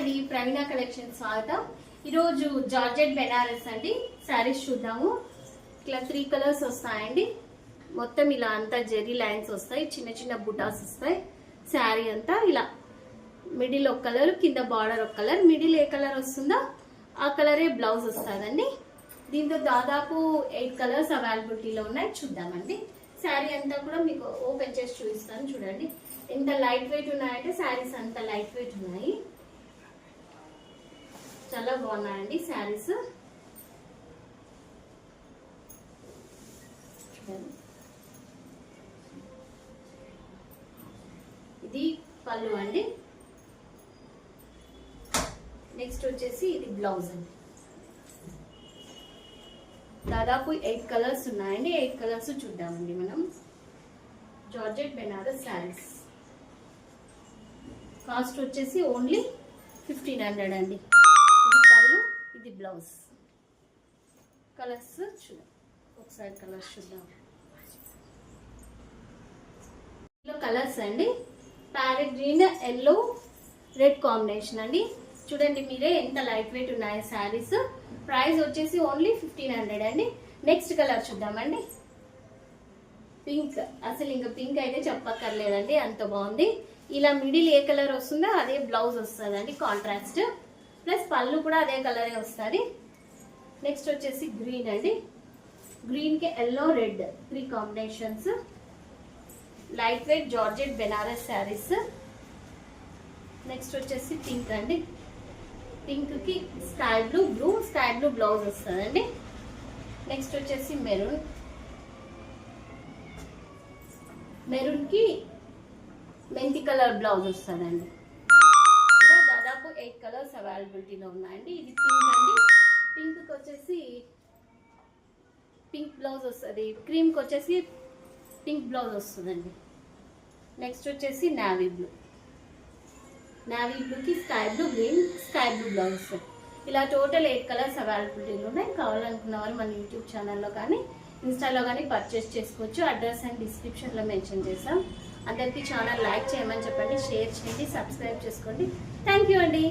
అండి, ప్రవీణ కలెక్షన్ స్వాగతం. ఈరోజు జార్జెట్ బెనారస్ అండి శారీస్ చూద్దాము. ఇట్లా 3 కలర్స్ వస్తాయండి. మొత్తం ఇలా అంతా జెరీ లైన్స్ వస్తాయి, చిన్న చిన్న బుటాస్ వస్తాయి. శారీ అంతా ఇలా మిడిల్ ఒక కలర్, కింద బార్డర్ ఒక కలర్. మిడిల్ ఏ కలర్ వస్తుందో ఆ కలరే బ్లౌజ్ వస్తుందండి. దీంతో దాదాపు 8 కలర్స్ అవైలబిలిటీలో ఉన్నాయి. చూద్దామండి. శారీ అంతా కూడా మీకు ఓపెన్ చేసి చూపిస్తాను. చూడండి ఎంత లైట్ వెయిట్ ఉన్నాయంటే శారీస్ అంత లైట్ వెయిట్ ఉన్నాయి. చాలా బాగున్నాయండి శారీస్. ఇది పళ్ళు అండి. నెక్స్ట్ వచ్చేసి ఇది బ్లౌజ్ అండి. దాదాపు 8 కలర్స్ ఉన్నాయండి. 8 కలర్స్ చూద్దామండి మనం. జార్జెట్ బెనారస్ శారీస్ కాస్ట్ వచ్చేసి ఓన్లీ 1500 అండి. ఇది పళ్ళు, ఇది బ్లౌజ్. కలర్స్ చూద్దాం, ఒకసారి కలర్స్ చూద్దాం. ఇందులో కలర్స్ అండి, parrot green, yellow, red combination అండి. చూడండి మీరే ఎంత లైట్ వెయిట్ ఉన్నాయి శారీస్. ప్రైస్ వచ్చేసి ఓన్లీ 1500 అండి. నెక్స్ట్ కలర్ చూద్దామండి. పింక్, అసలు ఇంకా పింక్ అయితే చెప్పక్కర్లేదండి, అంత బాగుంది. ఇలా మిడిల్ ఏ కలర్ వస్తుందో అదే బ్లౌజ్ వస్తుంది అండి, కాంట్రాస్ట్. ప్లస్ పళ్ళు కూడా అదే కలరే వస్తుంది. నెక్స్ట్ వచ్చేసి గ్రీన్ అండి. గ్రీన్కి yellow, red 3 combinations. Light weight georgette Banaras saris. Next వచ్చేసి పింక్ అండి. పింక్కి sky blue, sky blue blouse వస్తుందండి. నెక్స్ట్ వచ్చేసి మెరూన్. మెరూన్కి మెంతి కలర్ బ్లౌజ్ వస్తుందండి. ఇలా దాదాపు 8 కలర్స్ అవైలబిలిటీలో ఉన్నాయండి. ఇది పింక్ అండి. పింక్కి వచ్చేసి పింక్ బ్లౌజ్ వస్తుంది. క్రీమ్కి వచ్చేసి పింక్ బ్లౌజ్ వస్తుందండి. నెక్స్ట్ వచ్చేసి నావీ బ్లూ. నావీ బ్లూకి sky blue, green, sky blue blouse వస్తుంది. ఇలా టోటల్ 8 కలర్స్ అవైలబిలిటీలో ఉన్నాయి. కావాలనుకున్న వాళ్ళు మన యూట్యూబ్ ఛానల్లో కానీ ఇన్స్టాలో కానీ పర్చేస్ చేసుకోవచ్చు. అడ్రస్ అండ్ డిస్క్రిప్షన్లో మెన్షన్ చేస్తాం. అందరికీ ఛానల్ లైక్ చేయమని చెప్పండి, షేర్ చేయండి, సబ్స్క్రైబ్ చేసుకోండి. థ్యాంక్ యూ అండి.